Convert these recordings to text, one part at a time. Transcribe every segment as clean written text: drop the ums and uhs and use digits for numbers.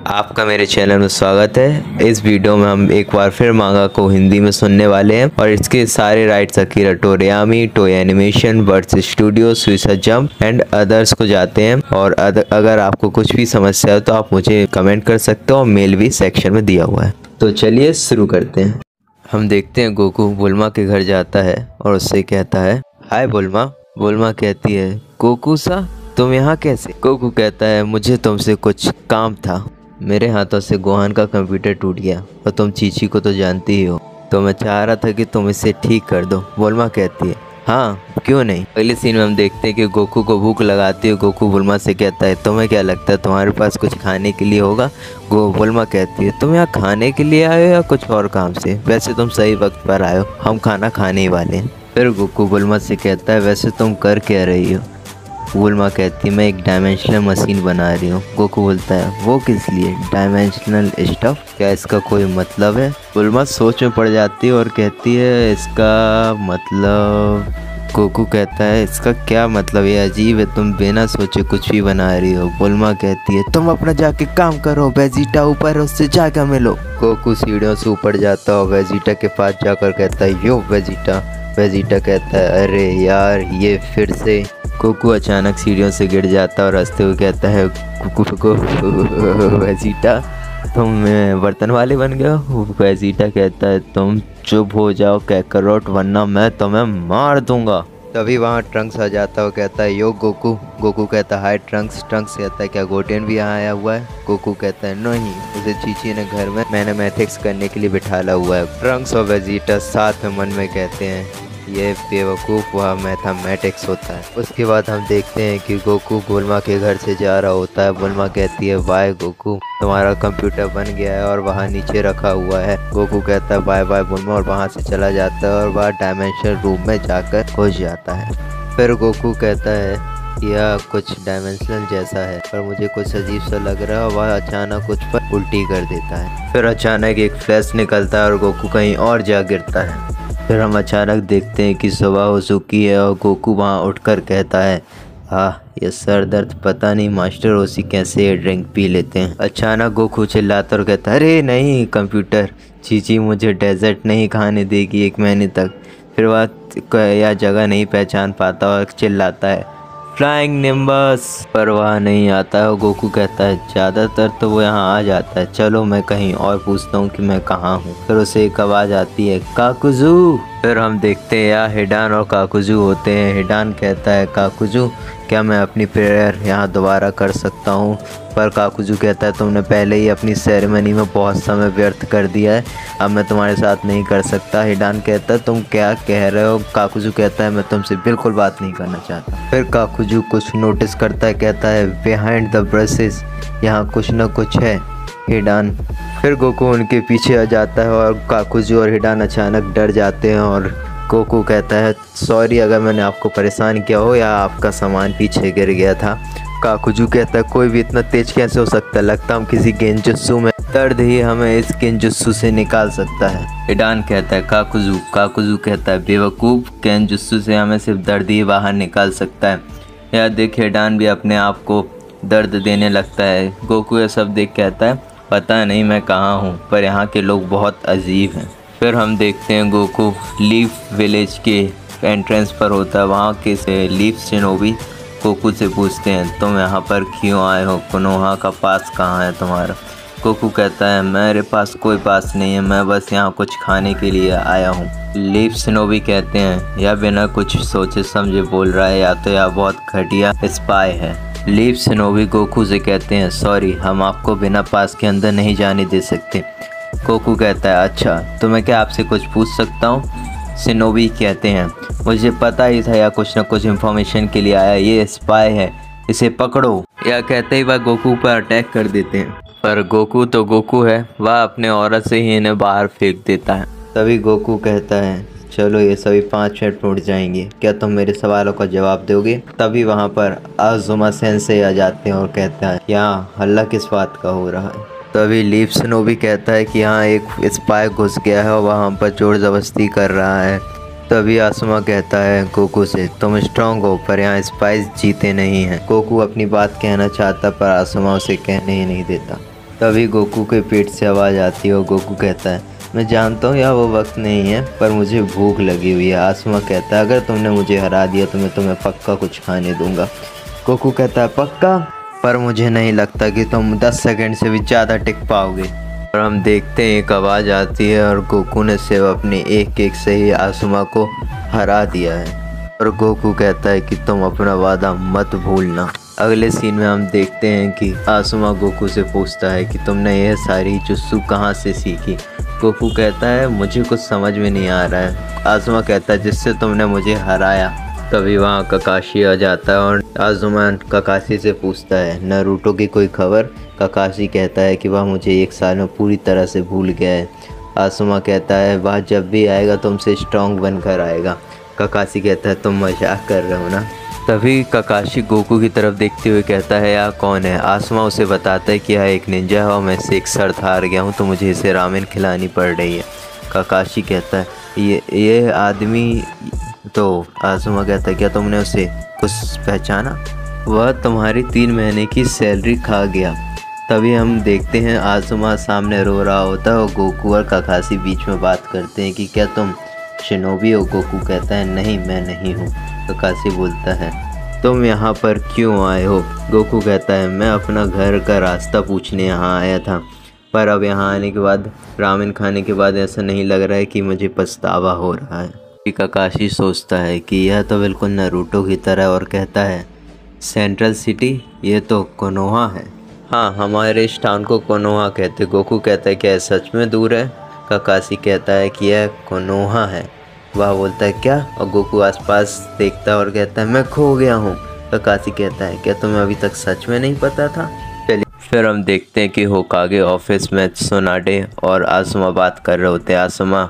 आपका मेरे चैनल में स्वागत है। इस वीडियो में हम एक बार फिर मांगा को हिंदी में सुनने वाले हैं और इसके सारे rights Akira Toriyama, Toei animation, Birds Studio, Shueisha Jump and others को जाते हैं। और अगर आपको कुछ भी समस्या है तो आप मुझे कमेंट कर सकते हो और मेल भी सेक्शन में दिया हुआ है। तो चलिए शुरू करते हैं। हम देखते हैं गोकू बुल्मा के घर जाता है और उससे कहता है, हाय बुल्मा। बुल्मा कहती है, गोकू सा तुम यहाँ कैसे? गोकू कहता है, मुझे तुमसे कुछ काम था। मेरे हाथों से गोहान का कंप्यूटर टूट गया और तुम चीची को तो जानती ही हो, तो मैं चाह रहा था कि तुम इसे ठीक कर दो। बुल्मा कहती है, हाँ क्यों नहीं। अगले सीन में हम देखते हैं कि गोकू को भूख लगाती है। गोकू बुल्मा से कहता है, तुम्हें क्या लगता है तुम्हारे पास कुछ खाने के लिए होगा? बुल्मा कहती है, तुम यहाँ खाने के लिए आए हो या कुछ और काम से? वैसे तुम सही वक्त पर आए हो, हम खाना खाने ही वाले हैं। फिर गोकू बुल्मा से कहता है, वैसे तुम कर क्या रही हो? बुल्मा कहती है, मैं एक डायमेंशनल मशीन बना रही हूँ। गोकू बोलता है, वो किस लिए? Dimensional stuff? क्या इसका कोई मतलब है? बुल्मा सोच में पड़ जाती है और कहती है, इसका मतलब। गोकू कहता है, इसका क्या मतलब? ये अजीब है, तुम बिना सोचे कुछ भी बना रही हो। बुल्मा कहती है, तुम अपना जाके काम करो, वेजिटा ऊपर है, उससे जाकर मिलो। गोकू सीढ़ियों से ऊपर जाता है और वेजिटा के पास जाकर कहता है, यो वेजिटा। वेजिटा कहता है, अरे यार ये फिर से। गोकू अचानक सीढ़ियों से गिर जाता है और हंसते हुए कहता है, वेजिटा तुम बर्तन वाले बन गए हो? वेजिटा कहता है, तुम चुप हो जाओ कैकरोट, वरना मैं तुम्हें मार दूंगा। तभी वहाँ ट्रंक्स आ जाता है और कहता है, यो गोकू। गोकू कहता है, हाय ट्रंक्स। ट्रंक्स कहता है, क्या गोटेन भी यहाँ आया हुआ है? गोकू कहता है, नहीं, उसे चीची ने घर में मैथमेटिक्स करने के लिए बिठाला हुआ है। ट्रंक्स और वेजिटा साथ में मन में कहते हैं, ये बेवकूफ़ वह मैथमेटिक्स होता है। उसके बाद हम देखते हैं कि गोकू बुल्मा के घर से जा रहा होता है। बुल्मा कहती है, बाय गोकू, तुम्हारा कंप्यूटर बन गया है और वहाँ नीचे रखा हुआ है। गोकू कहता है, बाय बाय बुल्मा, और वहाँ से चला जाता है और वह डायमेंशनल रूम में जाकर घुस जाता है। फिर गोकू कहता है, यह कुछ डायमेंशनल जैसा है पर मुझे कुछ अजीब सा लग रहा है, और वह अचानक कुछ पर उल्टी कर देता है। फिर अचानक एक फ्लैश निकलता है और गोकू कहीं और जा गिरता है। फिर हम अचानक देखते हैं कि सुबह हो चुकी है और गोकू वहाँ उठकर कहता है, ये सर दर्द, पता नहीं मास्टर ओसी कैसे ये ड्रिंक पी लेते हैं। अचानक गोकू चिल्लाता और कहता है, अरे नहीं कंप्यूटर, चीची मुझे डेजर्ट नहीं खाने देगी 1 महीने तक। फिर वह यह जगह नहीं पहचान पाता और चिल्लाता है, फ्लाइंग निम्बस, पर वह नहीं आता है। गोकू कहता है, ज़्यादातर तो वो यहाँ आ जाता है, चलो मैं कहीं और पूछता हूँ कि मैं कहाँ हूँ। फिर उसे एक आवाज़ आती है, काकुजू। फिर हम देखते हैं यहाँ हिडान और काकुजू होते हैं। हिडान कहता है, काकुजू क्या मैं अपनी प्रेयर यहाँ दोबारा कर सकता हूँ? पर काकुजू कहता है, तुमने पहले ही अपनी सेरेमनी में बहुत समय व्यर्थ कर दिया है, अब मैं तुम्हारे साथ नहीं कर सकता। हिडान कहता है, तुम क्या कह रहे हो? काकुजू कहता है, मैं तुमसे बिल्कुल बात नहीं करना चाहता। फिर काकुजू कुछ नोटिस करता है, कहता है, बिहाइंड द ब्रशेस, यहाँ कुछ न कुछ है हिडान। फिर गोकू उनके पीछे आ जाता है और काकुजू और हिडान अचानक डर जाते हैं और गोकू कहता है, सॉरी अगर मैंने आपको परेशान किया हो या आपका सामान पीछे गिर गया था। काकुजू कहता है, कोई भी इतना तेज कैसे हो सकता है? लगता है हम किसी गेंजुत्सु में, दर्द ही हमें इस गेंजुत्सु से निकाल सकता है। हिडान कहता है, काकुजू। काकुजू कहता है, बेवकूफ़, गेंजुत्सु से हमें सिर्फ दर्द ही बाहर निकाल सकता है। यह देख हिडान भी अपने आप को दर्द देने लगता है। गोकू यह सब देख कहता है, पता नहीं मैं कहाँ हूँ, पर यहाँ के लोग बहुत अजीब हैं। फिर हम देखते हैं गोकू लीफ विलेज के एंट्रेंस पर होता है। वहाँ के लीफ शिनोबी गोकू से पूछते हैं, तुम यहाँ पर क्यों आए हो? कोनोहा का पास कहाँ है तुम्हारा? गोकू कहता है, मेरे पास कोई पास नहीं है, मैं बस यहाँ कुछ खाने के लिए आया हूँ। लीफ शिनोबी कहते हैं, यह बिना कुछ सोचे समझे बोल रहा है, या तो यह बहुत घटिया स्पाई है। लीफ शिनोबी गोकू से कहते हैं, सॉरी, हम आपको बिना पास के अंदर नहीं जाने दे सकते। गोकू कहता है, अच्छा तो मैं क्या आपसे कुछ पूछ सकता हूँ? शिनोबी कहते हैं, मुझे पता ही था या कुछ न कुछ इन्फॉर्मेशन के लिए आया, ये स्पाई है, इसे पकड़ो। यह कहते ही वह गोकू पर अटैक कर देते हैं, पर गोकू तो गोकू है, वह अपने औरत से ही इन्हें बाहर फेंक देता है। तभी गोकू कहता है, चलो ये सभी 5 मिनट में उठ जाएंगे, क्या तुम मेरे सवालों का जवाब दोगे? तभी वहाँ पर आजुमा सेंसे आ जाते हैं और कहता है, यहाँ हल्ला किस बात का हो रहा है? तभी लीफ शिनोबी कहता है कि यहाँ एक स्पाई घुस गया है और वह हम पर जोर जबरदस्ती कर रहा है। तभी आसमा कहता है गोकू से, तुम स्ट्रांग हो पर यहाँ स्पाइस जीते नहीं हैं। गोकू अपनी बात कहना चाहता पर आसमा उसे कहने ही नहीं देता। तभी गोकू के पेट से आवाज़ आती है और गोकू कहता है मैं जानता हूँ यह वो वक्त नहीं है पर मुझे भूख लगी हुई है। आसुमा कहता है अगर तुमने मुझे हरा दिया तो मैं तुम्हें पक्का कुछ खाने दूंगा। गोकू कहता है पक्का, पर मुझे नहीं लगता कि तुम 10 सेकंड से भी ज़्यादा टिक पाओगे। और हम देखते हैं एक आवाज़ आती है और गोकू ने सिर्फ अपने एक एक से ही आसुमा को हरा दिया है। और गोकू कहता है कि तुम अपना वादा मत भूलना। अगले सीन में हम देखते हैं कि आसुमा गोकू से पूछता है कि तुमने यह सारी जुत्सु कहाँ से सीखी। गोकू कहता है मुझे कुछ समझ में नहीं आ रहा है। आसुमा कहता है जिससे तुमने मुझे हराया। तभी वहाँ ककाशी आ जाता है और आसुमा ककाशी से पूछता है नारुतो की कोई खबर। ककाशी कहता है कि वह मुझे 1 साल में पूरी तरह से भूल गया है। आसुमा कहता है वह जब भी आएगा तुमसे स्ट्रॉन्ग बनकर आएगा। ककाशी कहता है तुम मजाक कर रहे हो ना। तभी ककाशी गोकू की तरफ देखते हुए कहता है यह कौन है। आसुमा उसे बताता है कि यह एक निंजा है और मैं इससे एक शर्त हार गया हूँ तो मुझे इसे रामेन खिलानी पड़ रही है। ककाशी कहता है ये आदमी। तो आसुमा कहता है क्या तुमने उसे कुछ पहचाना? वह तुम्हारी 3 महीने की सैलरी खा गया। तभी हम देखते हैं आसुमा सामने रो रहा होता है और गोकू और ककाशी बीच में बात करते हैं कि क्या तुम शिनोबी हो? गोकू कहता है नहीं मैं नहीं हूँ। ककाशी बोलता है तुम यहाँ पर क्यों आए हो? गोकू कहता है मैं अपना घर का रास्ता पूछने यहाँ आया था, पर अब यहाँ आने के बाद रामेन खाने के बाद ऐसा नहीं लग रहा है कि मुझे पछतावा हो रहा है। ककाशी सोचता है कि यह तो बिल्कुल नारुतो की तरह और कहता है सेंट्रल सिटी, ये तो कोनोहा है। हाँ हमारे इस टाउन को कोनोहा कहते। गोकू कहता है क्या सच में दूर है? ककाशी कहता है कि यह कोनोहा है। वह बोलता है क्या? और गोकू आसपास देखता है और कहता है मैं खो गया हूँ। ककाशी कहता है क्या तुम्हें अभी तक सच में नहीं पता था? चलिए फिर हम देखते हैं कि होकागे ऑफिस में सोनाडे और आसुमा बात कर रहे होते हैं। आसुमा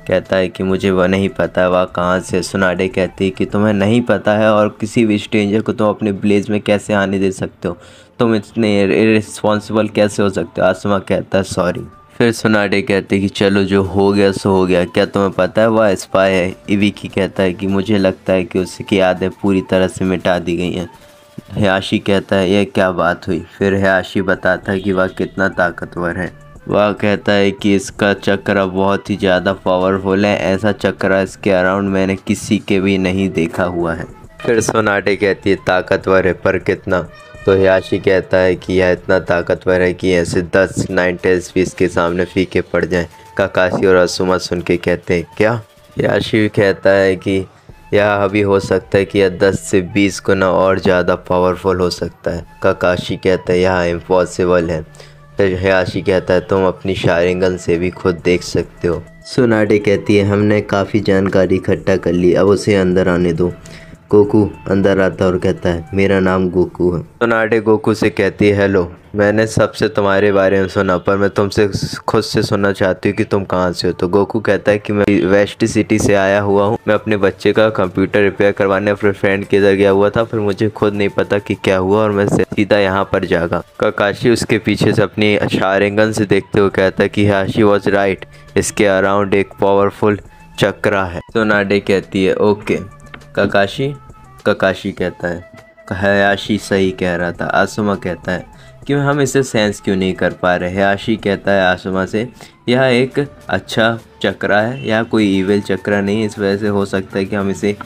कहता है कि मुझे वह नहीं पता वह कहाँ से। सोनाडे कहती है कि तुम्हें नहीं पता है और किसी भी स्ट्रेंजर को तुम अपने विलेज में कैसे आने दे सकते हो? तुम इतने इररिस्पॉन्सिबल कैसे हो सकते हो? आसुमा कहता है सॉरी। फिर सोनाडे कहते कि चलो जो हो गया सो हो गया, क्या तुम्हें पता है वह स्पाई है? इविकी कहता है कि मुझे लगता है कि उसकी यादें पूरी तरह से मिटा दी गई हैं। हयाशी कहता है यह क्या बात हुई? फिर हयाशी बताता है कि वह कितना ताकतवर है। वह कहता है कि इसका चक्र बहुत ही ज़्यादा पावरफुल है, ऐसा चक्र इसके अराउंड मैंने किसी के भी नहीं देखा हुआ है। फिर सोनाडे कहती है ताकतवर है पर कितना? तो हयाशी कहता है कि यह इतना ताकतवर है कि ऐसे 10 9 टेल्स भी इसके सामने फीके पड़ जाएं। ककाशी और आसुमा सुन के कहते हैं क्या? हयाशी कहता है कि यह अभी हो सकता है कि यह 10 से 20 गुना और ज़्यादा पावरफुल हो सकता है। ककाशी कहता है यह इम्पॉसिबल है। फिर हयाशी कहता है तुम अपनी शारिंगन से भी खुद देख सकते हो। सोनाडे कहती है हमने काफ़ी जानकारी इकट्ठा कर ली, अब उसे अंदर आने दो। गोकू अंदर आता है और कहता है मेरा नाम गोकू है। सोनाडे गोकू से कहती है हेलो, मैंने सबसे तुम्हारे बारे में सुना पर मैं तुमसे खुद से सुनना चाहती हूँ कि तुम कहाँ से हो। तो गोकू कहता है कि मैं वेस्ट सिटी से आया हुआ हूँ। मैं अपने बच्चे का कंप्यूटर रिपेयर करवाने अपने फ्रेंड के इधर गया हुआ था, फिर मुझे खुद नहीं पता कि क्या हुआ और मैं सीधा यहाँ पर जागा। ककाशी उसके पीछे से अपनी शारिंगन से देखते हुए कहता है कि हयाशी वॉज राइट, इसके अराउंड एक पावरफुल चक्रा है। सोनाडे कहती है ओके ककाशी कहता है हयाशी सही कह रहा था। आसुमा कहता है कि हम इसे सेंस क्यों नहीं कर पा रहे। हयाशी कहता है आसुमा से यह एक अच्छा चक्रा है, यह कोई ईविल चक्रा नहीं, इस वजह से हो सकता है कि हम इसे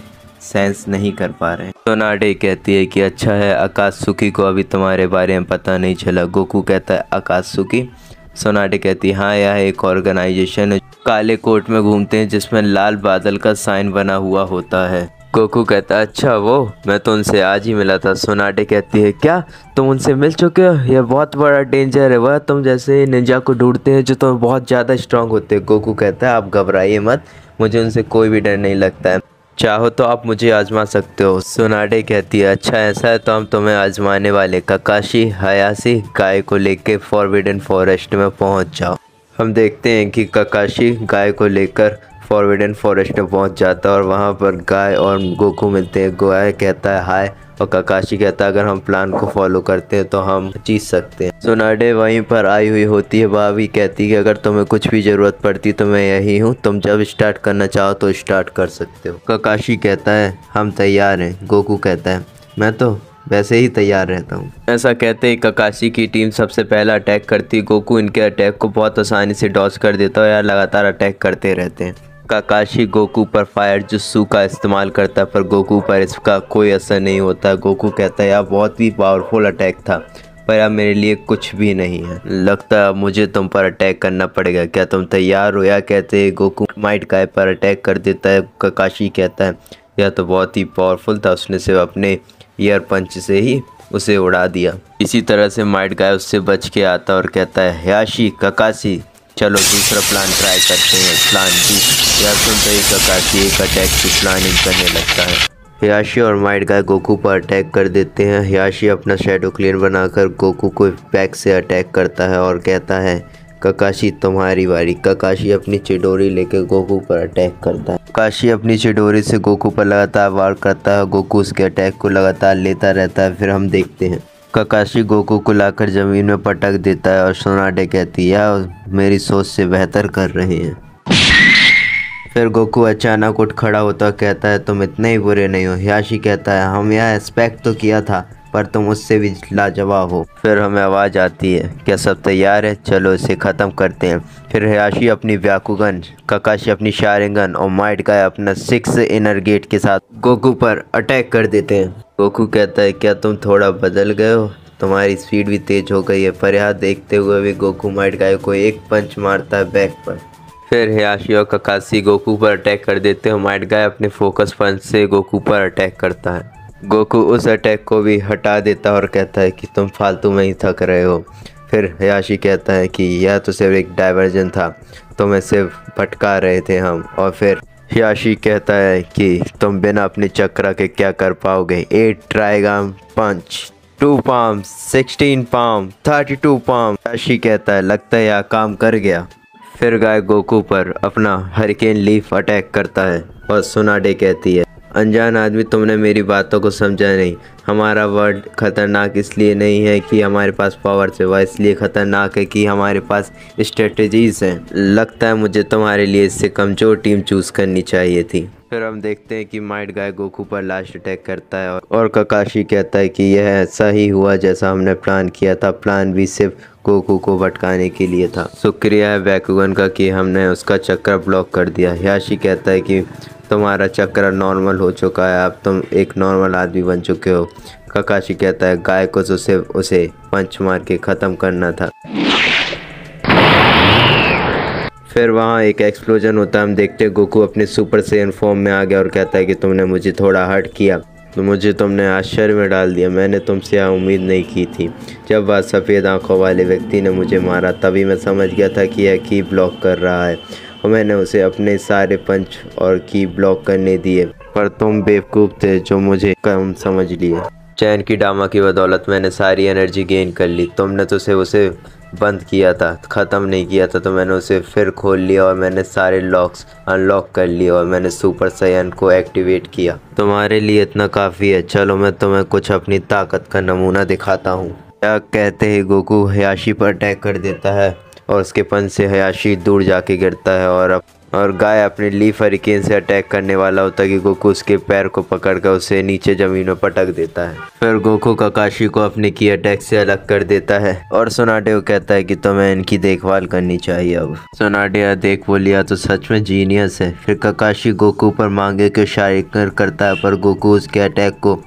सेंस नहीं कर पा रहे हैं। सोनाडे कहती है कि अच्छा है अकात्सुकी को अभी तुम्हारे बारे में पता नहीं चला। गोकू कहता है अकात्सुकी? सोनाडे कहती है हाँ यह एक ऑर्गेनाइजेशन है, काले कोट में घूमते हैं जिसमें लाल बादल का साइन बना हुआ होता है। गोकू कहता है अच्छा वो, मैं तो उनसे आज ही मिला था। सोनाडे कहती है क्या तुम उनसे मिल चुके हो? यह बहुत बड़ा डेंजर है, वह तुम जैसे निंजा को ढूंढते हैं जो तो बहुत ज़्यादा स्ट्रांग होते हैं। गोकू कहता है आप घबराइए मत, मुझे उनसे कोई भी डर नहीं लगता है, चाहो तो आप मुझे आजमा सकते हो। सोनाडे कहती है अच्छा ऐसा है तो हम तुम्हें आजमाने वाले। ककाशी हयाशी गाय को लेकर फॉरबिडन फॉरेस्ट में पहुंच जाओ। हम देखते हैं कि ककाशी गाय को लेकर फॉरबिडन फॉरेस्ट में पहुंच जाता है और वहां पर गाय और गोकू मिलते हैं। गाय कहता है हाय और ककाशी कहता है अगर हम प्लान को फॉलो करते हैं तो हम जीत सकते हैं। सोनाडे वहीं पर आई हुई होती है, वह भी कहती है कि अगर तुम्हें कुछ भी ज़रूरत पड़ती तो मैं यही हूँ, तुम जब स्टार्ट करना चाहो तो स्टार्ट कर सकते हो। ककाशी कहता है हम तैयार हैं। गोकू कहता है मैं तो वैसे ही तैयार रहता हूँ। ऐसा कहते ही ककाशी की टीम सबसे पहला अटैक करती है। गोकू इनके अटैक को बहुत आसानी से डॉज कर देता है। यार लगातार अटैक करते रहते हैं। ककाशी गोकू पर फायर जुत्सु का इस्तेमाल करता है पर गोकू पर इसका कोई असर नहीं होता। गोकू कहता है यार बहुत ही पावरफुल अटैक था पर यार मेरे लिए कुछ भी नहीं है। लगता है मुझे तुम पर अटैक करना पड़ेगा, क्या तुम तैयार हो? या कहते हैं गोकू माइट गाय पर अटैक कर देता है। ककाशी कहता है यह तो बहुत ही पावरफुल था, उसने सिर्फ अपने ईयर पंच से ही उसे उड़ा दिया। इसी तरह से माइट गाय उससे बच के आता और कहता है हियाशी ककाशी चलो दूसरा प्लान ट्राई करते हैं। Plan B. यह सुनते ही ककाशी एक अटैक की प्लानिंग करने लगता है। हियाशी और माइट गाय गोकू पर अटैक कर देते हैं। हियाशी अपना शैडो क्लेन बनाकर गोकू को बैक से अटैक करता है और कहता है ककाशी तुम्हारी बारी। ककाशी अपनी चिडोरी लेकर गोकू पर अटैक करता है। ककाशी अपनी चिडोरी से गोकू पर लगातार वार करता है। गोकू उसके अटैक को लगातार लेता रहता है। फिर हम देखते हैं ककाशी गोकू को लाकर ज़मीन में पटक देता है और सोनाटे कहती है यार मेरी सोच से बेहतर कर रहे हैं। फिर गोकू अचानक उठ खड़ा होता है, कहता है तुम इतने ही बुरे नहीं हो। हियाशी कहता है हम यह एक्सपेक्ट तो किया था पर तुम उससे भी लाजवाब हो। फिर हमें आवाज़ आती है क्या सब तैयार है, चलो इसे ख़त्म करते हैं। फिर हियाशी अपनी व्याकुगन, ककाशी अपनी शारिंगन और माइट गाय अपना 6 इनर गेट के साथ गोकू पर अटैक कर देते हैं। गोकू कहता है क्या तुम थोड़ा बदल गए हो, तुम्हारी स्पीड भी तेज हो गई है। पर यह देखते हुए भी गोकू माइट गाय को एक पंच मारता है बैक पर। फिर हियाशी और ककाशी गोकू पर अटैक कर देते हैं। माइट गाय अपने फोकस पंच से गोकू पर अटैक करता है। गोकू उस अटैक को भी हटा देता है और कहता है कि तुम फालतू में ही थक रहे हो। फिर हियाशी कहता है कि यह तो सिर्फ एक डाइवर्जन था, तुम्हें सिर्फ भटका रहे थे हम। और फिर हियाशी कहता है कि तुम बिना अपने चक्र के क्या कर पाओगे। 8 ट्राइगन पंच, 2 पाम, 16 पाम, 32 पाम। हियाशी कहता है लगता है यह काम कर गया। फिर गाय गोकू पर अपना हरिकेन लीफ अटैक करता है और सोनाटे कहती है अनजान आदमी तुमने मेरी बातों को समझा नहीं। हमारा वर्ल्ड खतरनाक इसलिए नहीं है कि हमारे पास पावर्स है, वह इसलिए खतरनाक है कि हमारे पास स्ट्रेटजीज हैं। लगता है मुझे तुम्हारे लिए इससे कमज़ोर टीम चूज़ करनी चाहिए थी। फिर हम देखते हैं कि माइट गाय गोकू पर लास्ट अटैक करता है और ककाशी कहता है कि यह ऐसा ही हुआ जैसा हमने प्लान किया था। प्लान भी सिर्फ गोकू को भटकाने के लिए था। शुक्रिया है बैकुगन का कि हमने उसका चक्कर ब्लॉक कर दिया। हियाशी कहता है कि तुम्हारा चक्र नॉर्मल हो चुका है, अब तुम एक नॉर्मल आदमी बन चुके हो। ककाशी कहता है गाय को तो सिर्फ उसे पंच मार के ख़त्म करना था। फिर वहाँ एक एक्सप्लोजन होता है। हम देखते हैं गोकू अपने सुपर सैयन फॉर्म में आ गया और कहता है कि तुमने मुझे थोड़ा हर्ट किया, तो मुझे तुमने आश्चर्य में डाल दिया। मैंने तुमसे यह उम्मीद नहीं की थी। जब वह सफ़ेद आंखों वाले व्यक्ति ने मुझे मारा तभी मैं समझ गया था कि यह की ब्लॉक कर रहा है और मैंने उसे अपने सारे पंच और की ब्लॉक करने दिए। पर तुम बेवकूफ़ थे जो मुझे कम समझ लिए। चैन की डामा की बदौलत मैंने सारी एनर्जी गेन कर ली। तुमने तो सिर्फ उसे बंद किया था, ख़त्म नहीं किया था। तो मैंने उसे फिर खोल लिया और मैंने सारे लॉक्स अनलॉक कर लिए और मैंने सुपर सैयन को एक्टिवेट किया। तुम्हारे लिए इतना काफ़ी है, चलो मैं तुम्हें कुछ अपनी ताकत का नमूना दिखाता हूँ। क्या कहते ही गोकू हियाशी पर अटैक कर देता है और उसके पंच से हियाशी दूर जाके गिरता है और गाय अपने लीफ हरिकेन से अटैक करने वाला होता है कि गोकू उसके पैर को पकड़कर उसे नीचे ज़मीन में पटक देता है। फिर गोकू ककाशी को अपने की अटैक से अलग कर देता है और सोनाटे को कहता है कि तुम्हें इनकी देखभाल करनी चाहिए। अब सोनाटे देख वो लिया तो सच में जीनियस है। फिर ककाशी गोकू पर मांगे के इशारे करता है पर गोकू उसके अटैक को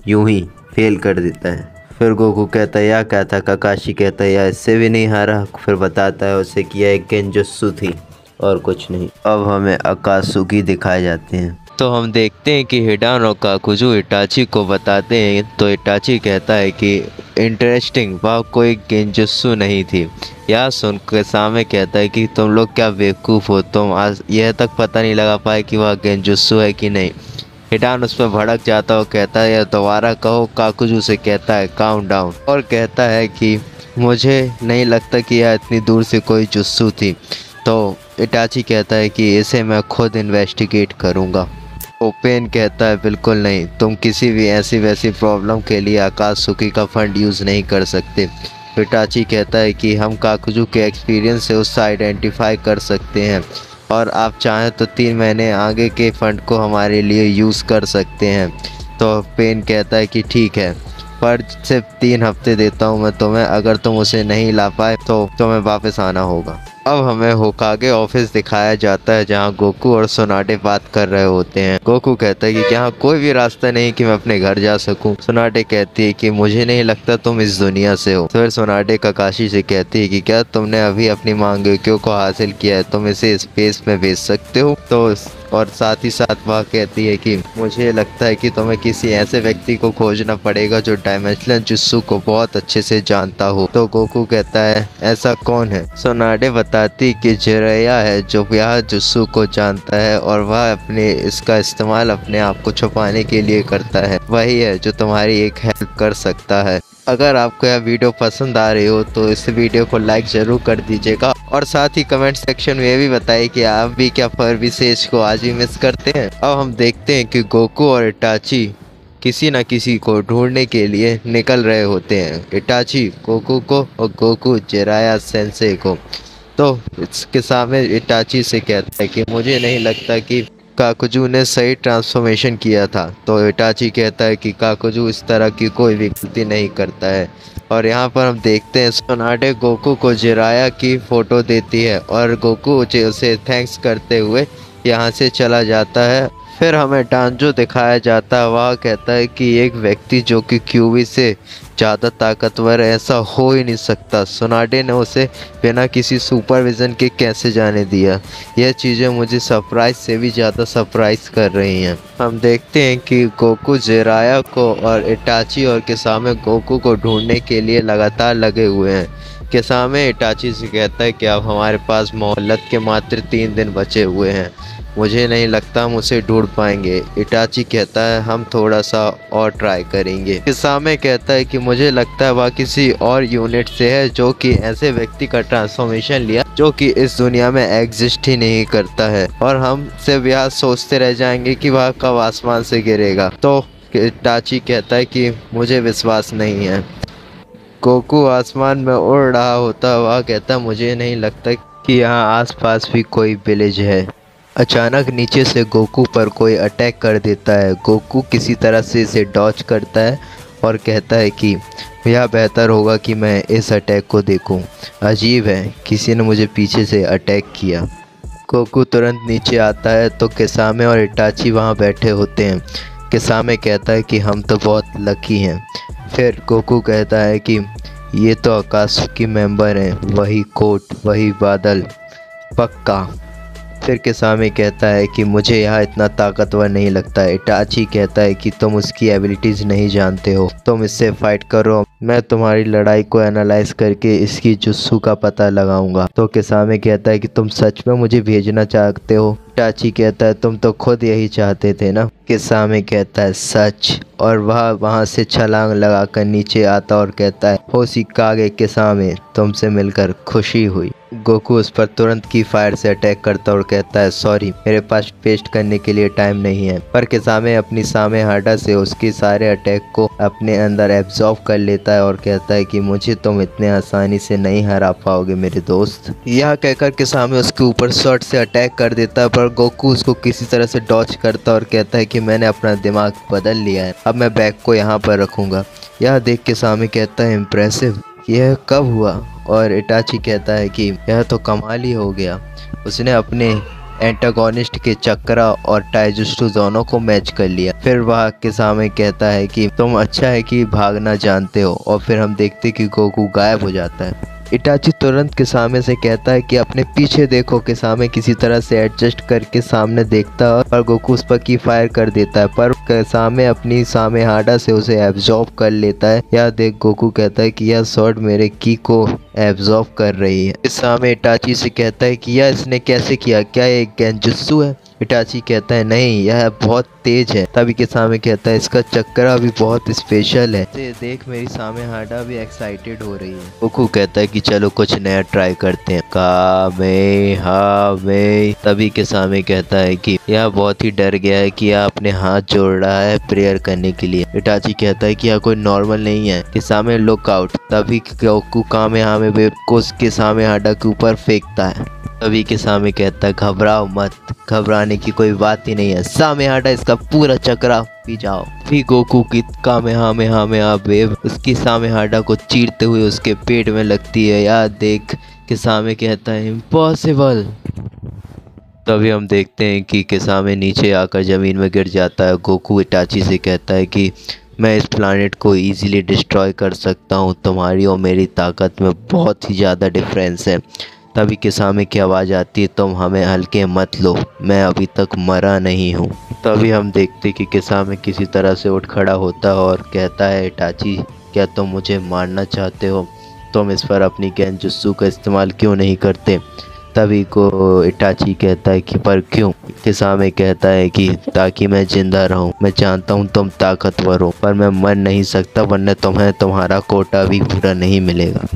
यूं ही फेल कर देता है। फिर गोकू कहता है यह क्या था। ककाशी कहता है यह इससे भी नहीं हारा। फिर बताता है उसे कि यह एक गेंजुत्सु थी और कुछ नहीं। अब हमें अकात्सुकी दिखाए जाते हैं तो हम देखते हैं कि हिडान और काकुजू इटाची को बताते हैं तो इटाची कहता है कि इंटरेस्टिंग, वह कोई गेंजुत्सु नहीं थी। यह सुनकर सामे कहता है कि तुम लोग क्या बेवकूफ़ हो, तुम आज यह तक पता नहीं लगा पाए कि वह गेंजुत्सु है कि नहीं। हिडान उस पर भड़क जाता है, कहता है यह दोबारा कहो। काकुजू से कहता है काउंट डाउन और कहता है कि मुझे नहीं लगता कि यह इतनी दूर से कोई जुत्सु थी। तो इटाची कहता है कि इसे मैं खुद इन्वेस्टिगेट करूँगा। ओपेन कहता है बिल्कुल नहीं, तुम किसी भी ऐसी वैसी प्रॉब्लम के लिए अकात्सुकी का फंड यूज़ नहीं कर सकते। इटाची कहता है कि हम काकुजू के एक्सपीरियंस से उससे आइडेंटिफाई कर सकते हैं और आप चाहें तो 3 महीने आगे के फंड को हमारे लिए यूज़ कर सकते हैं। तो पेन कहता है कि ठीक है। पर सिर्फ 3 हफ्ते देता हूँ मैं तुम्हें, अगर तुम उसे नहीं ला पाए तो तुम्हें वापस आना होगा। अब हमें होकागे ऑफिस दिखाया जाता है जहाँ गोकू और सोनाटे बात कर रहे होते हैं। गोकू कहता है कि यहाँ कोई भी रास्ता नहीं कि मैं अपने घर जा सकूं। सोनाटे कहती है कि मुझे नहीं लगता तुम इस दुनिया से हो। फिर सोनाटे काकाशी से कहती है कि क्या तुमने अभी अपनी मांगेक्यो को हासिल किया है, तुम इसे स्पेस में भेज सकते हो। तो और साथ ही साथ वह कहती है कि मुझे लगता है कि तुम्हें किसी ऐसे व्यक्ति को खोजना पड़ेगा जो डायमेंशनल जुत्सु को बहुत अच्छे से जानता हो। तो गोकू कहता है ऐसा कौन है। सोनाटे बताती कि जिराया है जो यह जुत्सु को जानता है और वह अपने इसका इस्तेमाल अपने आप को छुपाने के लिए करता है। वही है जो तुम्हारी एक हेल्प कर सकता है। अगर आपको यह वीडियो पसंद आ रही हो तो इस वीडियो को लाइक ज़रूर कर दीजिएगा और साथ ही कमेंट सेक्शन में ये भी बताइए कि आप भी क्या फर्बी सेज को आज भी मिस करते हैं। अब हम देखते हैं कि गोकू और इटाची किसी न किसी को ढूंढने के लिए निकल रहे होते हैं। इटाची गोकू को और गोकू जिराया सेंसे को। तो इसके सामने इटाची से कहता है कि मुझे नहीं लगता कि काकुजू ने सही ट्रांसफॉर्मेशन किया था। तो इटाची कहता है कि काकुजू इस तरह की कोई भी गलती नहीं करता है। और यहाँ पर हम देखते हैं सोनाटे गोकू को जिराया की फ़ोटो देती है और गोकू उसे थैंक्स करते हुए यहाँ से चला जाता है। फिर हमें डांजो दिखाया जाता है। वह कहता है कि एक व्यक्ति जो कि क्यूबी से ज़्यादा ताकतवर है, ऐसा हो ही नहीं सकता। सोनाटे ने उसे बिना किसी सुपरविज़न के कैसे जाने दिया। यह चीज़ें मुझे सरप्राइज से भी ज़्यादा सरप्राइज कर रही हैं। हम देखते हैं कि गोकू जिराया को और इटाची और किसामे गोकू को ढूंढने के लिए लगातार लगे हुए हैं। किसामे इटाची से कहता है कि अब हमारे पास मोहल्लत के मात्र 3 दिन बचे हुए हैं, मुझे नहीं लगता हम उसे ढूंढ पाएंगे। इटाची कहता है हम थोड़ा सा और ट्राई करेंगे। किसामे कहता है कि मुझे लगता है वह किसी और यूनिट से है जो कि ऐसे व्यक्ति का ट्रांसफॉर्मेशन लिया जो कि इस दुनिया में एग्जिस्ट ही नहीं करता है और हम सिर्फ यह सोचते रह जाएंगे कि वह कब आसमान से गिरेगा। तो इटाची कहता है कि मुझे विश्वास नहीं है। गोकू आसमान में उड़ रहा होता वह कहता मुझे नहीं लगता कि यहाँ आसपास भी कोई विलेज है। अचानक नीचे से गोकू पर कोई अटैक कर देता है। गोकू किसी तरह से इसे डॉज करता है और कहता है कि यह बेहतर होगा कि मैं इस अटैक को देखूं। अजीब है, किसी ने मुझे पीछे से अटैक किया। गोकू तुरंत नीचे आता है तो किसामे और इटाची वहां बैठे होते हैं। किसामे कहता है कि हम तो बहुत लकी हैं। फिर गोकू कहता है कि ये तो अकात्सुकी मेंबर हैं, वही कोट वही बादल, पक्का। फिर किसामे कहता है कि मुझे यहाँ इतना ताकतवर नहीं लगता। इटाची कहता है कि तुम उसकी एबिलिटीज़ नहीं जानते हो, तुम इससे फाइट करो, मैं तुम्हारी लड़ाई को एनालाइज करके इसकी जुस्सू का पता लगाऊंगा। तो किसामे कहता है कि तुम सच में मुझे भेजना चाहते हो। इटाची कहता है तुम तो खुद यही चाहते थे ना। किसामे कहता है सच, और वह वहाँ से छलांग लगाकर नीचे आता और कहता है होशिकागे किसामे, तुमसे मिलकर खुशी हुई। गोकू उस पर तुरंत की फायर से अटैक करता और कहता है सॉरी, मेरे पास पेस्ट करने के लिए टाइम नहीं है। पर किसामे अपनी सामे हाडा से उसके सारे अटैक को अपने अंदर एब्जॉर्ब कर लेता है और कहता है कि मुझे तुम इतने आसानी से नहीं हरा पाओगे मेरे दोस्त। यह कहकर किसामे उसके ऊपर शॉट से अटैक कर देता है, पर गोकू उसको किसी तरह से डॉच करता और कहता है कि मैंने अपना दिमाग बदल लिया है, अब मैं बैग को यहाँ पर रखूँगा। यह देख किसामे कहता है इम्प्रेसिव, यह कब हुआ। और इटाची कहता है कि यह तो कमाल ही हो गया, उसने अपने एंटागोनिस्ट के चक्रा और टाइजुस्टू दोनों को मैच कर लिया। फिर वह किसामे कहता है कि तुम अच्छा है कि भागना जानते हो, और फिर हम देखते कि गोकू गायब हो जाता है। इटाची तुरंत किसामे से कहता है कि अपने पीछे देखो। किसामे किसी तरह से एडजस्ट करके सामने देखता है और गोकू उस पर की फायर कर देता है, पर किसामे अपनी सामे हाडा से उसे एब्जॉर्ब कर लेता है। यह देख गोकू कहता है कि यह शॉट मेरे की को एब्जॉर्ब कर रही है। किसामे इटाची से कहता है कि यह इसने कैसे किया, क्या ये गेंजुत्सु है। इटाची कहता है नहीं, यह बहुत तेज है। तभी किसामे कहता है इसका चक्रा भी बहुत स्पेशल है, इसे देख मेरी सामे हाडा भी एक्साइटेड हो रही है। गोकू कहता है कि चलो कुछ नया ट्राई करते हैं, कामेहामे। तभी किसामे कहता है कि यह बहुत ही डर गया है कि यह अपने हाथ जोड़ रहा है प्रेयर करने के लिए। इटाची कहता है कि यह कोई नॉर्मल नहीं है, किसामे लुक आउट। तभी गोकू कामेहामे को उसके सामे हाडा के ऊपर फेंकता है। तभी किसामे कहता है घबराओ मत, घबराने की कोई बात ही नहीं है, सामेहाडा इसका पूरा चक्रा पी जाओ। फिर गोकू की कामेहामेहा वेव उसकी सामेहाडा को चीरते हुए उसके पेट में लगती है। यार देख किसामे कहता है इम्पॉसिबल। तभी हम देखते हैं कि किसामे नीचे आकर ज़मीन में गिर जाता है। गोकू इटाची से कहता है कि मैं इस प्लानेट को इजीली डिस्ट्रॉय कर सकता हूँ, तुम्हारी और मेरी ताकत में बहुत ही ज़्यादा डिफरेंस है। तभी किसामे की आवाज़ आती है तुम हमें हल्के मत लो, मैं अभी तक मरा नहीं हूँ। तभी हम देखते कि किसामे किसी तरह से उठ खड़ा होता है और कहता है इटाची क्या तुम मुझे मारना चाहते हो, तुम इस पर अपनी गेंजुत्सु का इस्तेमाल क्यों नहीं करते। तभी को इटाची कहता है कि पर क्यों। किसामे कहता है कि ताकि मैं जिंदा रहूं, मैं जानता हूं तुम ताकतवर हो पर मैं मर नहीं सकता वरना तुम्हें तुम्हारा कोटा भी पूरा नहीं मिलेगा।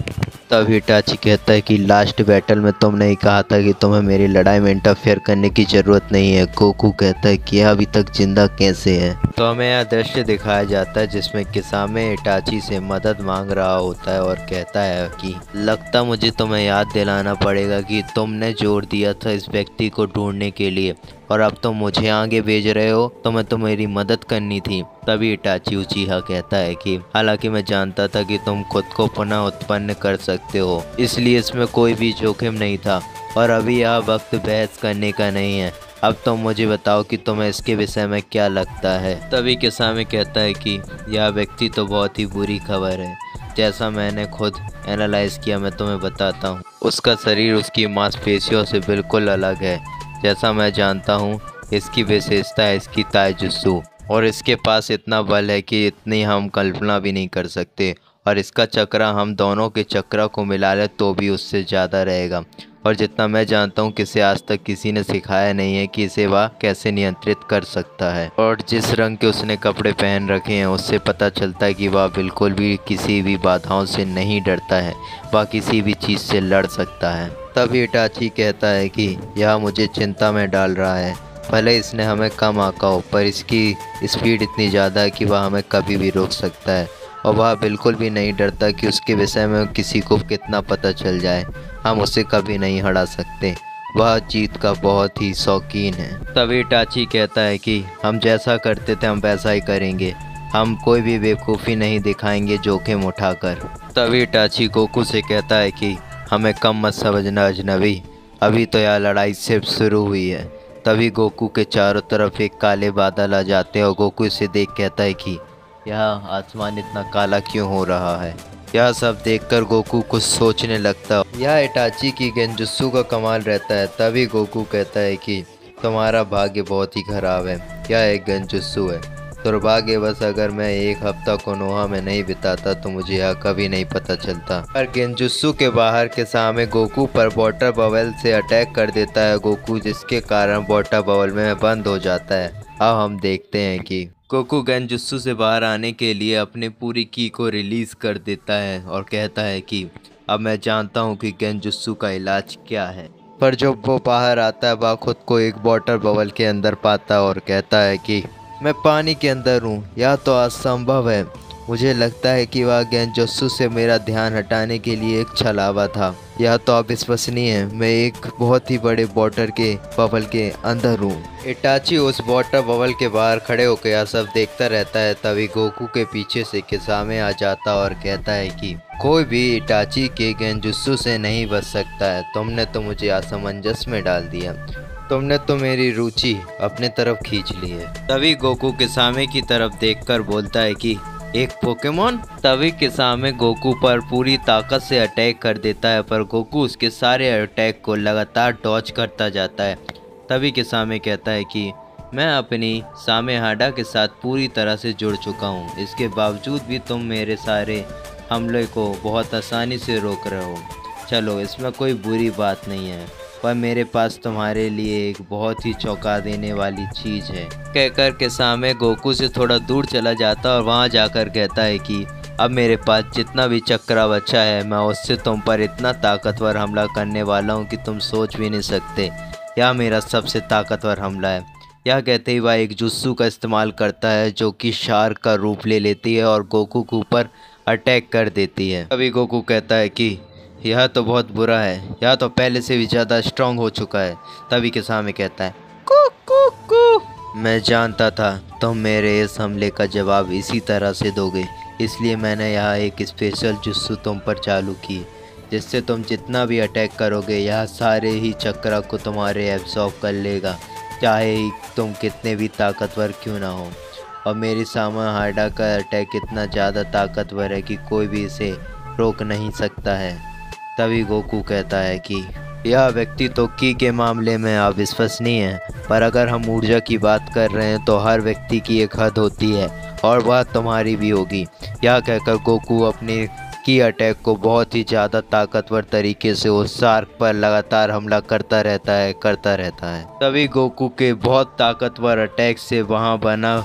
तब इटाची कहता है कि लास्ट बैटल में तुमने ही कहा था कि तुम्हें मेरी लड़ाई में इंटरफेयर करने की ज़रूरत नहीं है। गोकू कहता है कि यह अभी तक जिंदा कैसे है। तो हमें यह दृश्य दिखाया जाता है जिसमें किसामे इटाची से मदद मांग रहा होता है और कहता है कि लगता मुझे तुम्हें याद दिलाना पड़ेगा कि तुमने जोर दिया था इस व्यक्ति को ढूंढने के लिए और अब तुम मुझे आगे भेज रहे हो, तुम्हें तो मेरी मदद करनी थी। तभी इटाची उचीहा कहता है कि हालांकि मैं जानता था कि तुम खुद को पुनः उत्पन्न कर सकते हो, इसलिए इसमें कोई भी जोखिम नहीं था और अभी यह वक्त बहस करने का नहीं है। अब तुम मुझे बताओ कि तुम्हें इसके विषय में क्या लगता है। तभी किसामे कहता है कि यह व्यक्ति तो बहुत ही बुरी खबर है, जैसा मैंने खुद एनालाइज किया मैं तुम्हें बताता हूँ। उसका शरीर उसकी मांसपेशियों से बिल्कुल अलग है। जैसा मैं जानता हूँ इसकी विशेषता है इसकी ताइजुत्सु और इसके पास इतना बल है कि इतनी हम कल्पना भी नहीं कर सकते और इसका चक्रा हम दोनों के चक्रा को मिला ले तो भी उससे ज़्यादा रहेगा और जितना मैं जानता हूँ किसे आज तक किसी ने सिखाया नहीं है कि इसे वह कैसे नियंत्रित कर सकता है। और जिस रंग के उसने कपड़े पहन रखे हैं उससे पता चलता है कि वह बिल्कुल भी किसी भी बाधाओं से नहीं डरता है, वह किसी भी चीज़ से लड़ सकता है। तभी इटाची कहता है कि यह मुझे चिंता में डाल रहा है, भले इसने हमें कम आंका हो पर इसकी स्पीड इतनी ज़्यादा है कि वह हमें कभी भी रोक सकता है और वह बिल्कुल भी नहीं डरता कि उसके विषय में किसी को कितना पता चल जाए, हम उसे कभी नहीं हरा सकते, वह जीत का बहुत ही शौकीन है। तभी इटाची कहता है कि हम जैसा करते थे हम वैसा ही करेंगे, हम कोई भी बेवकूफ़ी नहीं दिखाएंगे जोखिम उठाकर। तभी इटाची गोकू से कहता है कि हमें कम मत समझना अजनबी, अभी तो यह लड़ाई सिर्फ शुरू हुई है। तभी गोकू के चारों तरफ एक काले बादल आ जाते हैं और गोकू इसे देख कहता है कि यह आसमान इतना काला क्यों हो रहा है। यह सब देखकर गोकू कुछ सोचने लगता है। यह इटाची की गेंजुत्सु का कमाल रहता है। तभी गोकू कहता है कि तुम्हारा भाग्य बहुत ही खराब है, यह एक गेंजुत्सु है, दुर्भाग्यवश अगर मैं एक हफ्ता कोनोहा में नहीं बिताता तो मुझे यह कभी नहीं पता चलता। पर गेंजुत्सु के बाहर किसामे गोकू पर वाटर बबल से अटैक कर देता है गोकू, जिसके कारण वाटर बबल में बंद हो जाता है। अब हम देखते हैं कि गोकू गेंजुत्सु से बाहर आने के लिए अपनी पूरी की को रिलीज कर देता है और कहता है कि अब मैं जानता हूँ कि गेंजुत्सु का इलाज क्या है। पर जब वो बाहर आता है वह खुद को एक वाटर बबल के अंदर पाता है और कहता है कि मैं पानी के अंदर हूँ, यह तो असंभव है। मुझे लगता है कि वह गेंजुत्सु से मेरा ध्यान हटाने के लिए एक छलावा था, यह तो अविश्वसनीय है, मैं एक बहुत ही बड़े वाटर के बबल के अंदर हूँ। इटाची उस वाटर बबल के बाहर खड़े होकर यह सब देखता रहता है। तभी गोकू के पीछे से किसामे आ जाता और कहता है कि कोई भी इटाची के गेंजुत्सु से नहीं बच सकता है, तुमने तो मुझे असमंजस में डाल दिया, तुमने तो मेरी रुचि अपने तरफ खींच ली है। तभी गोकू किसामे की तरफ देखकर बोलता है कि एक पोकेमोन। तभी किसामे गोकू पर पूरी ताकत से अटैक कर देता है पर गोकू उसके सारे अटैक को लगातार डॉज करता जाता है। तभी किसामे कहता है कि मैं अपनी सामेहाडा के साथ पूरी तरह से जुड़ चुका हूँ, इसके बावजूद भी तुम मेरे सारे हमले को बहुत आसानी से रोक रहे हो। चलो इसमें कोई बुरी बात नहीं है, पर मेरे पास तुम्हारे लिए एक बहुत ही चौंका देने वाली चीज़ है। कहकर किसामे गोकू से थोड़ा दूर चला जाता और वहां जाकर कहता है कि अब मेरे पास जितना भी चक्रा बचा है मैं उससे तुम पर इतना ताकतवर हमला करने वाला हूं कि तुम सोच भी नहीं सकते। यह मेरा सबसे ताकतवर हमला है। यह कहते ही वह एक जुत्सु का इस्तेमाल करता है जो कि शार्क का रूप ले लेती है और गोकू के ऊपर अटैक कर देती है। तभी गोकू कहता है कि यह तो बहुत बुरा है, यह तो पहले से भी ज़्यादा स्ट्रांग हो चुका है। तभी किसामी कहता है कू कू कू। मैं जानता था तुम मेरे इस हमले का जवाब इसी तरह से दोगे, इसलिए मैंने यहाँ एक स्पेशल जुस्सू तुम पर चालू की, जिससे तुम जितना भी अटैक करोगे यह सारे ही चक्रा को तुम्हारे एब्जॉर्ब कर लेगा, चाहे ही तुम कितने भी ताकतवर क्यों ना हो। और मेरी सामा हार्डा का अटैक इतना ज़्यादा ताकतवर है कि कोई भी इसे रोक नहीं सकता है। तभी गोकू कहता है कि यह व्यक्ति तो की के मामले में अविश्वसनीय है, पर अगर हम ऊर्जा की बात कर रहे हैं तो हर व्यक्ति की एक हद होती है और वह तुम्हारी भी होगी। यह कहकर गोकू अपने की अटैक को बहुत ही ज़्यादा ताकतवर तरीके से उस शार्क पर लगातार हमला करता रहता है। तभी गोकू के बहुत ताकतवर अटैक से वहाँ बना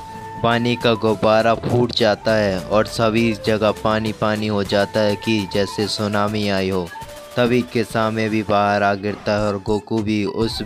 पानी का गुब्बारा फूट जाता है और सभी जगह पानी पानी हो जाता है कि जैसे सुनामी आई हो। तभी किसामे भी बाहर आ गिरता है और गोकू भी उस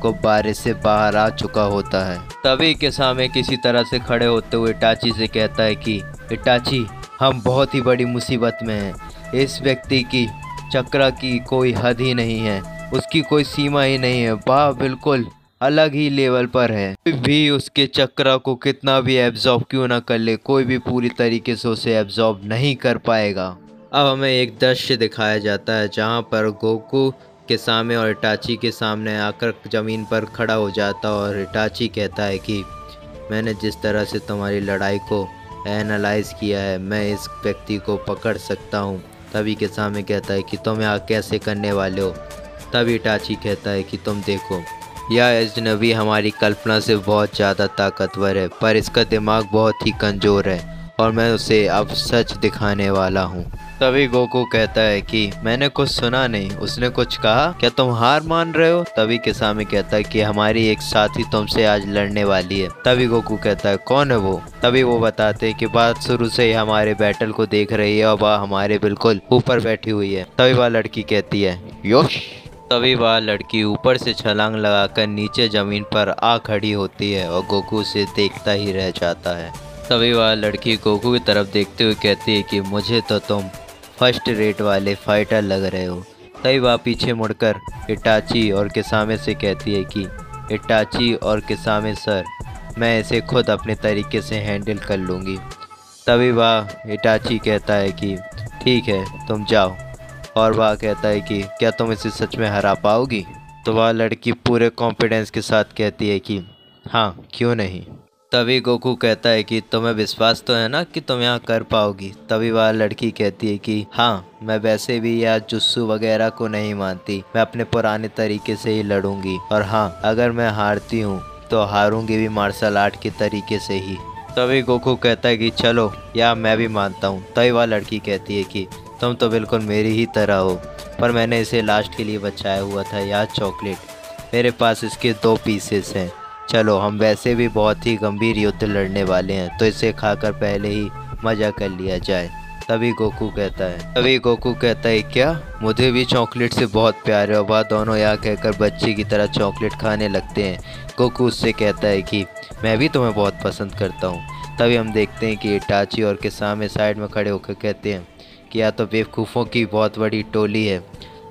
गुब्बारे से बाहर आ चुका होता है। तभी किसामे किसी तरह से खड़े होते हुए इटाची से कहता है कि इटाची, हम बहुत ही बड़ी मुसीबत में हैं। इस व्यक्ति की चक्रा की कोई हद ही नहीं है, उसकी कोई सीमा ही नहीं है, वह बिल्कुल अलग ही लेवल पर है। कोई भी उसके चक्रा को कितना भी एब्जॉर्ब क्यों ना कर ले, कोई भी पूरी तरीके से उसे एब्जॉर्ब नहीं कर पाएगा। अब हमें एक दृश्य दिखाया जाता है जहां पर गोकू किसामे और इटाची के सामने आकर ज़मीन पर खड़ा हो जाता और इटाची कहता है कि मैंने जिस तरह से तुम्हारी लड़ाई को एनालाइज किया है, मैं इस व्यक्ति को पकड़ सकता हूँ। तभी किसामे कहता है कि तुम यहाँ कैसे करने वाले हो। तभी इटाची कहता है कि तुम देखो, यह अजनबी हमारी कल्पना से बहुत ज़्यादा ताकतवर है, पर इसका दिमाग बहुत ही कमज़ोर है और मैं उसे अब सच दिखाने वाला हूँ। तभी गोकू कहता है कि मैंने कुछ सुना नहीं, उसने कुछ कहा, क्या तुम हार मान रहे हो। तभी किसामी कहता है कि हमारी एक साथी तुमसे आज लड़ने वाली है। तभी गोकू कहता है कौन है वो। तभी वो बताते हैं कि बात शुरू से ही हमारे बैटल को देख रही है और वह हमारे बिल्कुल ऊपर बैठी हुई है। तभी वह लड़की कहती है योश। तभी वह लड़की ऊपर से छलांग लगाकर नीचे ज़मीन पर आ खड़ी होती है और गोकू से देखता ही रह जाता है। तभी वह लड़की गोकू की तरफ देखते हुए कहती है कि मुझे तो तुम फर्स्ट रेट वाले फाइटर लग रहे हो। तभी वह पीछे मुड़कर इटाची और किसामे से कहती है कि इटाची और किसामे सर, मैं इसे खुद अपने तरीके से हैंडल कर लूँगी। तभी वह इटाची कहता है कि ठीक है, तुम जाओ। और वह कहता है कि क्या तुम इसे सच में हरा पाओगी। तो वह लड़की पूरे कॉन्फिडेंस के साथ कहती है कि हाँ, क्यों नहीं। तभी गोकू कहता है कि तुम्हें विश्वास तो है ना कि तुम यहाँ कर पाओगी। तभी वह लड़की कहती है कि हाँ, मैं वैसे भी यह जुस्सू वगैरह को नहीं मानती, मैं अपने पुराने तरीके से ही लड़ूंगी, और हाँ, अगर मैं हारती हूँ तो हारूंगी भी मार्शल आर्ट के तरीके से ही। तभी गोकू कहता है कि चलो, या मैं भी मानता हूँ। तभी वह लड़की कहती है कि तुम तो बिल्कुल मेरी ही तरह हो, पर मैंने इसे लास्ट के लिए बचाया हुआ था, यह चॉकलेट, मेरे पास इसके 2 पीसेस हैं। चलो, हम वैसे भी बहुत ही गंभीर युद्ध लड़ने वाले हैं, तो इसे खाकर पहले ही मज़ा कर लिया जाए। तभी गोकू कहता है क्या, मुझे भी चॉकलेट से बहुत प्यार है। और वह दोनों यहाँ कहकर बच्चे की तरह चॉकलेट खाने लगते हैं। गोकू उससे कहता है कि मैं भी तुम्हें बहुत पसंद करता हूँ। तभी हम देखते हैं कि इटाची और किसामे साइड में खड़े होकर कहते हैं कि या तो बेवकूफ़ों की बहुत बड़ी टोली है।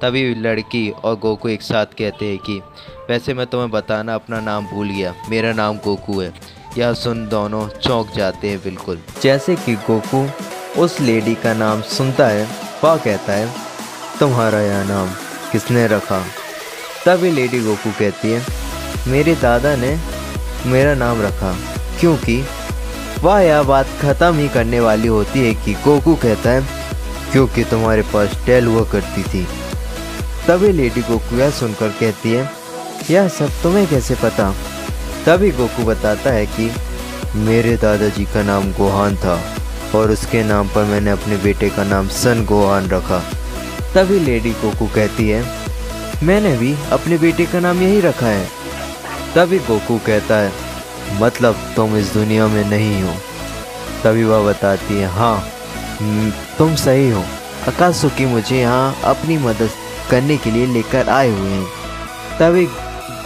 तभी लड़की और गोकू एक साथ कहते हैं कि वैसे मैं तुम्हें बताना अपना नाम भूल गया, मेरा नाम गोकू है। यह सुन दोनों चौंक जाते हैं बिल्कुल। जैसे कि गोकू उस लेडी का नाम सुनता है, वह कहता है तुम्हारा यह नाम किसने रखा। तभी लेडी गोकू कहती है मेरे दादा ने मेरा नाम रखा, क्योंकि वह यह बात ख़त्म ही करने वाली होती है कि गोकू कहता है क्योंकि तुम्हारे पास टेल हुआ करती थी। तभी लेडी गोकू यह सुनकर कहती है यह सब तुम्हें कैसे पता। तभी गोकू बताता है कि मेरे दादाजी का नाम गोहान था और उसके नाम पर मैंने अपने बेटे का नाम सन गोहान रखा। तभी लेडी गोकू कहती है मैंने भी अपने बेटे का नाम यही रखा है। तभी गोकू कहता है मतलब तुम इस दुनिया में नहीं हो। तभी वह बताती है हाँ, तुम सही हो, अकात्सुकी मुझे यहाँ अपनी मदद करने के लिए लेकर आए हुए हैं। तभी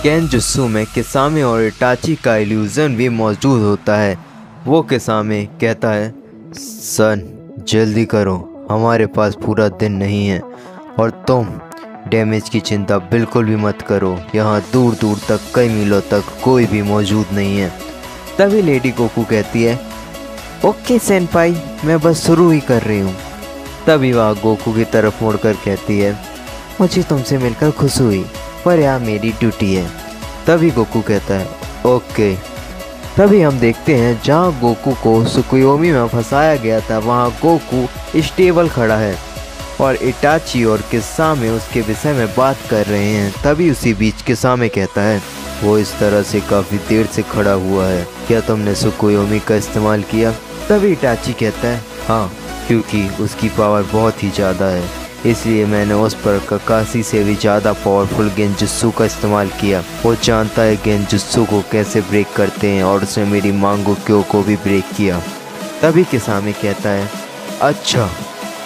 गेंजुत्सु में किसामे और इटाची का इल्यूजन भी मौजूद होता है। वो किसामे कहता है सन जल्दी करो, हमारे पास पूरा दिन नहीं है। और तुम डैमेज की चिंता बिल्कुल भी मत करो, यहाँ दूर दूर तक कई मीलों तक कोई भी मौजूद नहीं है। तभी लेडी गोकू कहती है ओके सेनपाई, मैं बस शुरू ही कर रही हूँ। तभी वह गोकू की तरफ मुड़कर कहती है मुझे तुमसे मिलकर खुशी हुई, पर यह मेरी ड्यूटी है। तभी गोकू कहता है ओके। तभी हम देखते हैं जहाँ गोकू को सुकुयोमी में फंसाया गया था, वहाँ गोकू स्टेबल खड़ा है और इटाची और किसामे उसके विषय में बात कर रहे हैं। तभी उसी बीच किसामे कहता है वो इस तरह से काफ़ी देर से खड़ा हुआ है, क्या तुमने सुकुयोमी का इस्तेमाल किया? तभी इटाची कहता है हाँ, क्योंकि उसकी पावर बहुत ही ज़्यादा है, इसलिए मैंने उस पर ककाशी से भी ज़्यादा पावरफुल गेंजुत्सु का इस्तेमाल किया। वो जानता है गेंजुत्सु को कैसे ब्रेक करते हैं और उसने मेरी मांगोक्यो को भी ब्रेक किया। तभी किसामे कहता है अच्छा,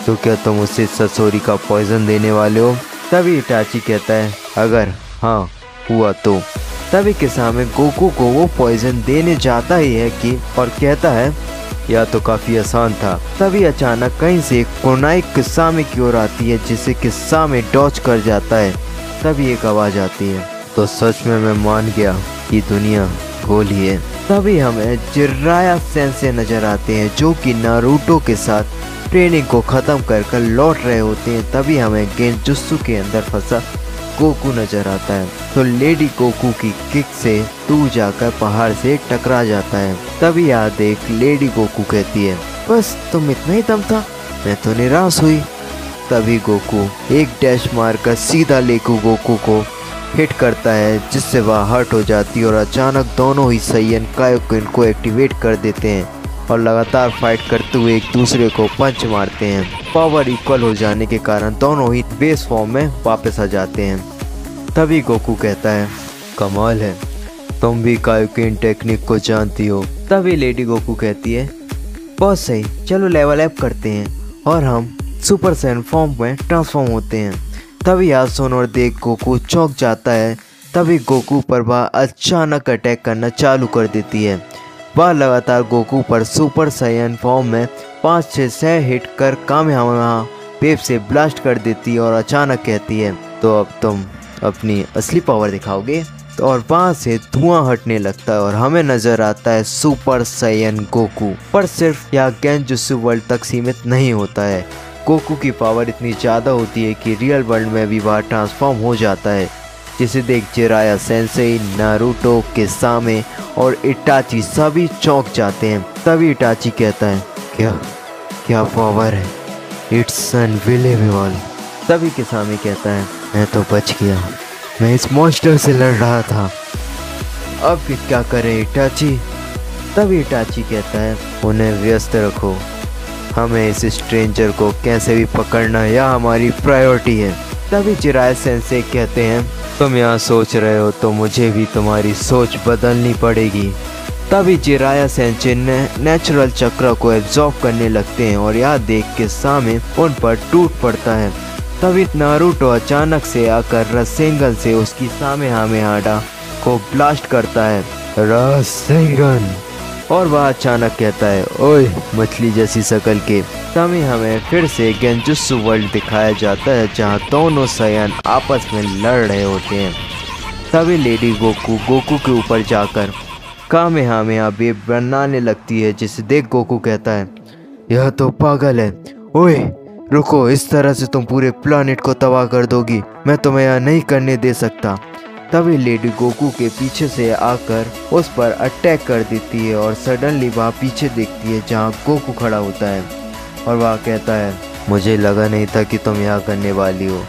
तो क्या तुम उसे ससोरी का पॉइजन देने वाले हो? तभी इटाची कहता है अगर हाँ हुआ तो। तभी किसामे गोकू को वो पॉइजन देने जाता ही है कि और कहता है यह तो काफ़ी आसान था। तभी अचानक कहीं से कुनाई किसामे की ओर आती है, जिसे किसामे डॉच कर जाता है। तभी एक आवाज़ आती है तो सच में मैं मान गया कि दुनिया गोल ही है। तभी हमें जिराया सेंसे नजर आते हैं जो कि नारुतो के साथ ट्रेनिंग को ख़त्म कर लौट रहे होते हैं। तभी हमें गेंजुत्सु के अंदर फंसा गोकू नजर आता है, तो लेडी गोकू की किक से दूर जाकर पहाड़ से टकरा जाता है। तभी यहाँ देख लेडी गोकू कहती है बस तुम इतना ही दम था, मैं तो निराश हुई। तभी गोकू एक डैश मारकर सीधा लेकू गोकू को हिट करता है, जिससे वह हर्ट हो जाती है और अचानक दोनों ही सैयन कायोकुन को एक्टिवेट कर देते हैं और लगातार फाइट करते हुए एक दूसरे को पंच मारते हैं। पावर इक्वल हो जाने के कारण दोनों ही बेस फॉर्म में वापस आ जाते हैं। तभी गोकू कहता है कमाल है, तुम भी कायोकुन टेक्निक को जानती हो। तभी लेडी गोकू कहती है बहुत सही, चलो लेवल अप करते हैं और हम सुपर सैयन फॉर्म में ट्रांसफॉर्म होते हैं। तभी आसुन और देख गोकू चौंक जाता है। तभी गोकू पर वह अचानक अटैक करना चालू कर देती है। वह लगातार गोकू पर सुपर सैयन फॉर्म में 5-6 हिट कर कामेहामेहा वेव से ब्लास्ट कर देती है और अचानक कहती है तो अब तुम अपनी असली पावर दिखाओगे। तो और वहाँ से धुआं हटने लगता है और हमें नजर आता है सुपर सैयन गोकू। पर सिर्फ यह गेंजुत्सु वर्ल्ड तक सीमित नहीं होता है, गोकू की पावर इतनी ज़्यादा होती है कि रियल वर्ल्ड में भी वह ट्रांसफॉर्म हो जाता है, जिसे देख जिराया सेंसेई, नारुतो, किसामे और इटाची सभी चौंक जाते हैं। तभी इटाची कहता है क्या पावर है, इट्स अनबिलीवेबल। तभी किसामे कहता है मैं तो बच गया, मैं इस मॉन्स्टर से लड़ रहा था, अब क्या करें इटाची। तभी इटाची कहता है उन्हें व्यस्त रखो, हमें इस स्ट्रेंजर को कैसे भी पकड़ना यह हमारी प्रायोरिटी है। तभी जिराया सेंसेई कहते हैं तुम यहाँ सोच रहे हो तो मुझे भी तुम्हारी सोच बदलनी पड़ेगी। तभी जिराया सेंसेई नेचुरल चक्र को एब्जॉर्ब करने लगते हैं और यह देख के सामे उन पर टूट पड़ता है। तभी नारुतो अचानक से आकर रसेंगन से उसकी कामेहामेहा को ब्लास्ट करता है रसेंगन, और वह अचानक कहता है ओए मछली जैसी शक्ल के। तभी हमें फिर से गेंजुत्सु वर्ल्ड दिखाया जाता है जहां दोनों सैयन आपस में लड़ रहे होते हैं। तभी लेडी गोकू के ऊपर जाकर कामेहामेहा वेव बनाने लगती है, जिसे देख गोकू कहता है यह तो पागल है, ओए रुको, इस तरह से तुम पूरे प्लानिट को तबाह कर दोगी, मैं तुम्हें यह नहीं करने दे सकता। तभी लेडी गोकू के पीछे से आकर उस पर अटैक कर देती है और सडनली वह पीछे देखती है जहां गोकू खड़ा होता है और वह कहता है मुझे लगा नहीं था कि तुम यहाँ करने वाली हो,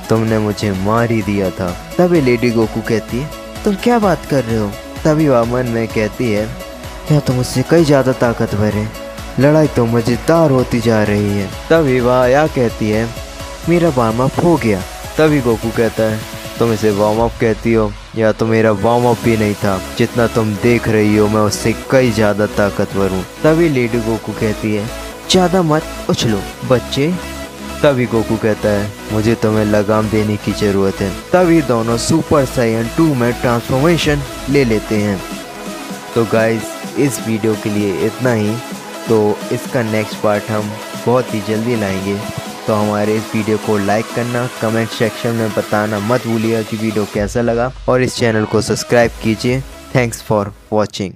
तुमने मुझे मार ही दिया था। तभी लेडी गोकू कहती है तुम क्या बात कर रहे हो। तभी वह मन में कहती है क्या तुम मुझसे कई ज़्यादा ताकतवर है, लड़ाई तो मज़ेदार होती जा रही है। तभी वह यह कहती है मेरा वार्म अप हो गया। तभी गोकू कहता है तुम इसे वार्म अप कहती हो, या तो मेरा वार्म अप भी नहीं था, जितना तुम देख रही हो मैं उससे कई ज़्यादा ताकतवर हूँ। तभी लेडी गोकू कहती है ज़्यादा मत उछलो बच्चे। तभी गोकू कहता है मुझे तुम्हें लगाम देने की ज़रूरत है। तभी दोनों सुपर सैयन 2 में ट्रांसफॉर्मेशन ले लेते हैं। तो गाइस इस वीडियो के लिए इतना ही, तो इसका नेक्स्ट पार्ट हम बहुत ही जल्दी लाएंगे। तो हमारे इस वीडियो को लाइक करना, कमेंट सेक्शन में बताना मत भूलिएगा कि वीडियो कैसा लगा और इस चैनल को सब्सक्राइब कीजिए। Thanks for watching.